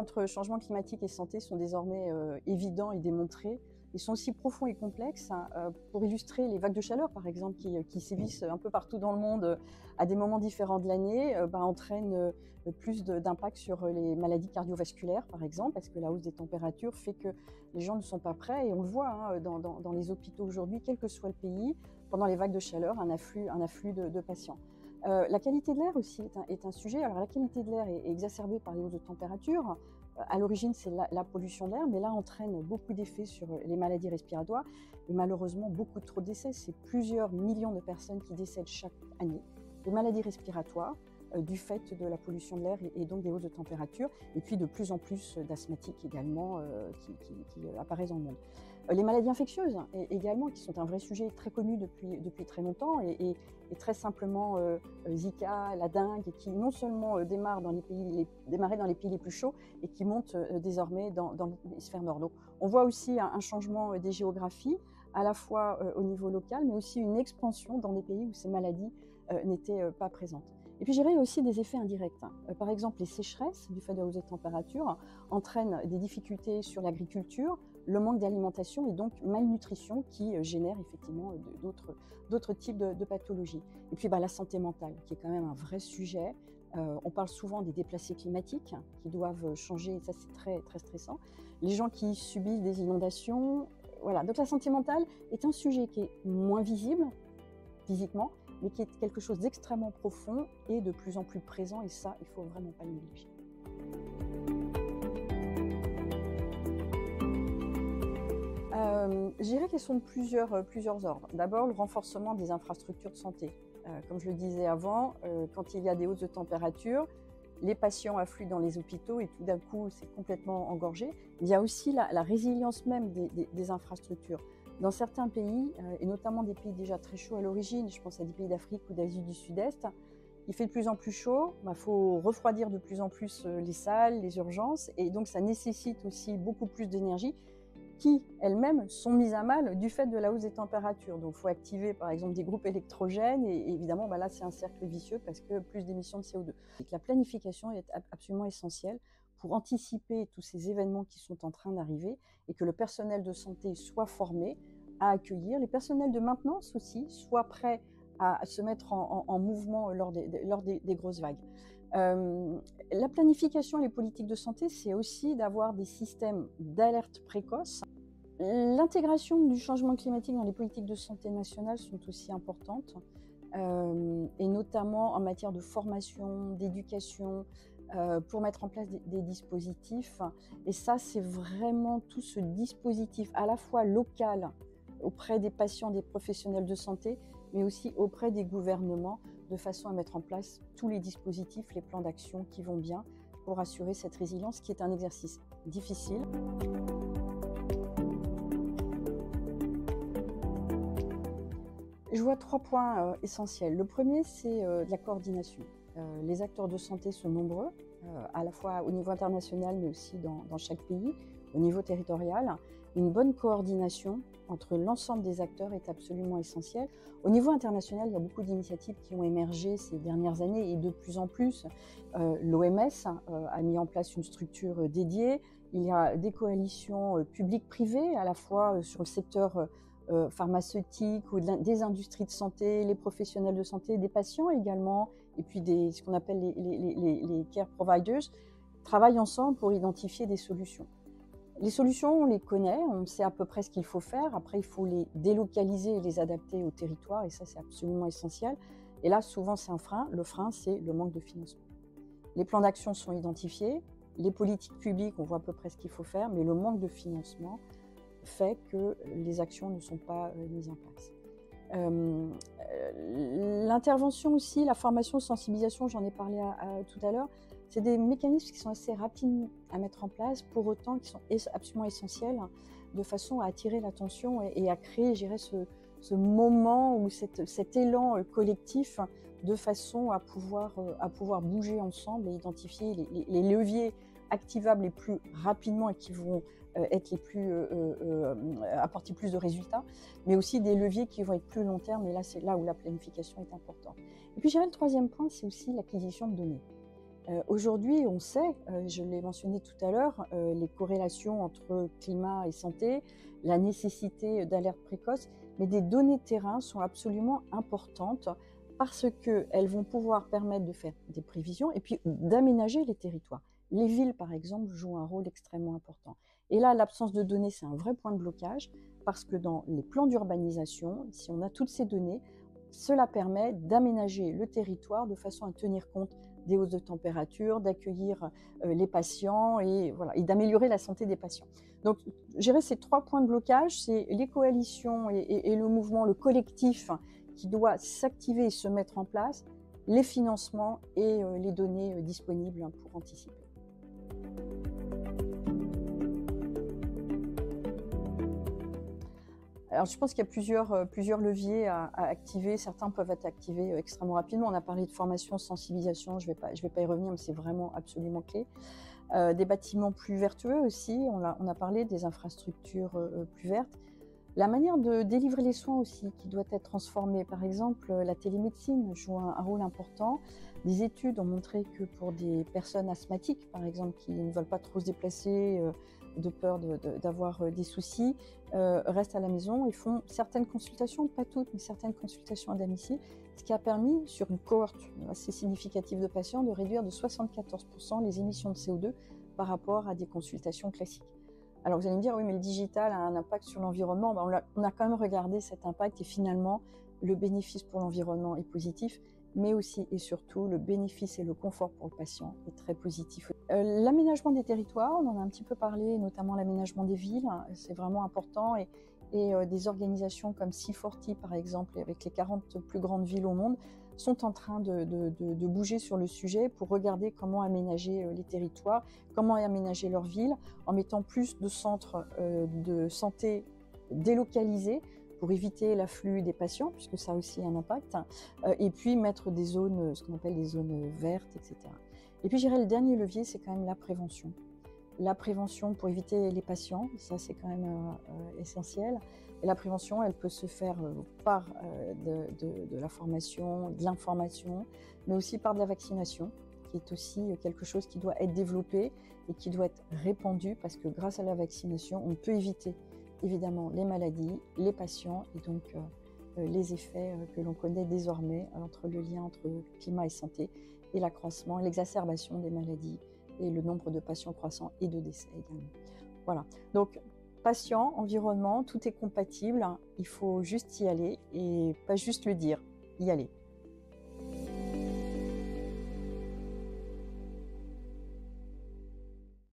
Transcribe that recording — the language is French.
entre changement climatique et santé sont désormais évidents et démontrés. Ils sont aussi profonds et complexes. Pour illustrer les vagues de chaleur, par exemple, qui sévissent un peu partout dans le monde à des moments différents de l'année, entraînent plus d'impact sur les maladies cardiovasculaires, par exemple, parce que la hausse des températures fait que les gens ne sont pas prêts. Et on le voit dans les hôpitaux aujourd'hui, quel que soit le pays, pendant les vagues de chaleur, un afflux de patients. La qualité de l'air aussi est un sujet. Alors la qualité de l'air est exacerbée par les hausses de température. À l'origine, c'est la pollution de l'air, mais là entraîne beaucoup d'effets sur les maladies respiratoires et malheureusement beaucoup trop de décès. C'est plusieurs millions de personnes qui décèdent chaque année de maladies respiratoires du fait de la pollution de l'air et donc des hausses de température, et puis de plus en plus d'asthmatiques également qui apparaissent dans le monde. Les maladies infectieuses également, qui sont un vrai sujet très connu depuis très longtemps, et très simplement Zika, la dengue, qui non seulement démarraient dans les pays les plus chauds et qui montent désormais dans l'hémisphère nord. Donc, on voit aussi un changement des géographies, à la fois au niveau local, mais aussi une expansion dans des pays où ces maladies n'étaient pas présentes. Et puis, je dirais, il y a aussi des effets indirects. Par exemple, les sécheresses, du fait de la hausse des températures, entraînent des difficultés sur l'agriculture, le manque d'alimentation et donc malnutrition qui génère effectivement d'autres types de pathologies. Et puis, la santé mentale, qui est quand même un vrai sujet. On parle souvent des déplacés climatiques qui doivent changer, et ça c'est très, très stressant. Les gens qui subissent des inondations, voilà. Donc la santé mentale est un sujet qui est moins visible physiquement, mais qui est quelque chose d'extrêmement profond et de plus en plus présent, et ça, il ne faut vraiment pas le négliger. Je dirais qu'elles sont de plusieurs ordres. D'abord, le renforcement des infrastructures de santé. Comme je le disais avant, quand il y a des hausses de température, les patients affluent dans les hôpitaux et tout d'un coup, c'est complètement engorgé. Il y a aussi la résilience même des infrastructures. Dans certains pays, et notamment des pays déjà très chauds à l'origine, je pense à des pays d'Afrique ou d'Asie du Sud-Est, il fait de plus en plus chaud, faut refroidir de plus en plus les salles, les urgences, et donc ça nécessite aussi beaucoup plus d'énergie qui, elles-mêmes, sont mises à mal du fait de la hausse des températures. Donc il faut activer par exemple des groupes électrogènes, et évidemment là c'est un cercle vicieux parce que plus d'émissions de CO2. Et que la planification est absolument essentielle pour anticiper tous ces événements qui sont en train d'arriver, et que le personnel de santé soit formé à accueillir, les personnels de maintenance aussi soient prêts à se mettre en mouvement lors des grosses vagues. La planification et les politiques de santé, c'est aussi d'avoir des systèmes d'alerte précoce. L'intégration du changement climatique dans les politiques de santé nationales sont aussi importantes, et notamment en matière de formation, d'éducation, pour mettre en place des dispositifs. Et ça, c'est vraiment tout ce dispositif à la fois local auprès des patients, des professionnels de santé, mais aussi auprès des gouvernements, de façon à mettre en place tous les dispositifs, les plans d'action qui vont bien pour assurer cette résilience, qui est un exercice difficile. Je vois 3 points essentiels. Le premier, c'est de la coordination. Les acteurs de santé sont nombreux, à la fois au niveau international, mais aussi dans chaque pays, au niveau territorial. Une bonne coordination entre l'ensemble des acteurs est absolument essentielle. Au niveau international, il y a beaucoup d'initiatives qui ont émergé ces dernières années, et de plus en plus. L'OMS a mis en place une structure dédiée. Il y a des coalitions publiques-privées, à la fois sur le secteur pharmaceutique ou des industries de santé, les professionnels de santé, des patients également, et puis ce qu'on appelle les care providers, travaillent ensemble pour identifier des solutions. Les solutions, on les connaît, on sait à peu près ce qu'il faut faire. Après, il faut les délocaliser et les adapter au territoire, et ça, c'est absolument essentiel. Et là, souvent, c'est un frein. Le frein, c'est le manque de financement. Les plans d'action sont identifiés, les politiques publiques, on voit à peu près ce qu'il faut faire, mais le manque de financement fait que les actions ne sont pas mises en place. L'intervention aussi, la formation, sensibilisation, j'en ai parlé tout à l'heure, c'est des mécanismes qui sont assez rapides à mettre en place, pour autant qui sont absolument essentiels, de façon à attirer l'attention et à créer, je dirais, ce moment ou cet élan collectif, de façon à pouvoir bouger ensemble et identifier les leviers activables les plus rapidement et qui vont être les plus apporter plus de résultats, mais aussi des leviers qui vont être plus long terme, et là c'est là où la planification est importante. Et puis je dirais le troisième point, c'est aussi l'acquisition de données. Aujourd'hui, on sait, je l'ai mentionné tout à l'heure, les corrélations entre climat et santé, la nécessité d'alerte précoce, mais des données terrain sont absolument importantes parce qu'elles vont pouvoir permettre de faire des prévisions et puis d'aménager les territoires. Les villes, par exemple, jouent un rôle extrêmement important. Et là, l'absence de données, c'est un vrai point de blocage parce que dans les plans d'urbanisation, si on a toutes ces données, cela permet d'aménager le territoire de façon à tenir compte des hausses de température, d'accueillir les patients et, voilà, et d'améliorer la santé des patients. Donc, gérer ces 3 points de blocage, c'est les coalitions et le mouvement, le collectif qui doit s'activer et se mettre en place, les financements et les données disponibles pour anticiper. Alors, je pense qu'il y a plusieurs leviers à activer. Certains peuvent être activés extrêmement rapidement. On a parlé de formation, sensibilisation, je vais pas y revenir, mais c'est vraiment absolument clé. Des bâtiments plus vertueux aussi, on a parlé des infrastructures plus vertes. La manière de délivrer les soins aussi, qui doit être transformée. Par exemple, la télémédecine joue un rôle important. Des études ont montré que pour des personnes asthmatiques, par exemple, qui ne veulent pas trop se déplacer, de peur d'avoir des soucis, restent à la maison et font certaines consultations, pas toutes, mais certaines consultations à domicile, ce qui a permis, sur une cohorte assez significative de patients, de réduire de 74% les émissions de CO2 par rapport à des consultations classiques. Alors vous allez me dire, oui, mais le digital a un impact sur l'environnement. Ben, on a quand même regardé cet impact et finalement, le bénéfice pour l'environnement est positif, mais aussi et surtout, le bénéfice et le confort pour le patient est très positif. L'aménagement des territoires, on en a un petit peu parlé, notamment l'aménagement des villes, c'est vraiment important. Et des organisations comme C40, par exemple, avec les 40 plus grandes villes au monde, sont en train de bouger sur le sujet pour regarder comment aménager les territoires, comment aménager leurs villes, en mettant plus de centres de santé délocalisés pour éviter l'afflux des patients, puisque ça a aussi un impact, et puis mettre des zones, ce qu'on appelle des zones vertes, etc. Et puis, je dirais, le dernier levier, c'est quand même la prévention. La prévention pour éviter les patients, ça c'est quand même essentiel. Et la prévention, elle peut se faire par de la formation, de l'information, mais aussi par de la vaccination, qui est aussi quelque chose qui doit être développé et qui doit être répandu, parce que grâce à la vaccination, on peut éviter évidemment les maladies, les patients et donc les effets que l'on connaît désormais entre le lien entre climat et santé et l'accroissement et l'exacerbation des maladies et le nombre de patients croissant et de décès également. Voilà, donc patient, environnement, tout est compatible, il faut juste y aller et pas juste le dire, y aller.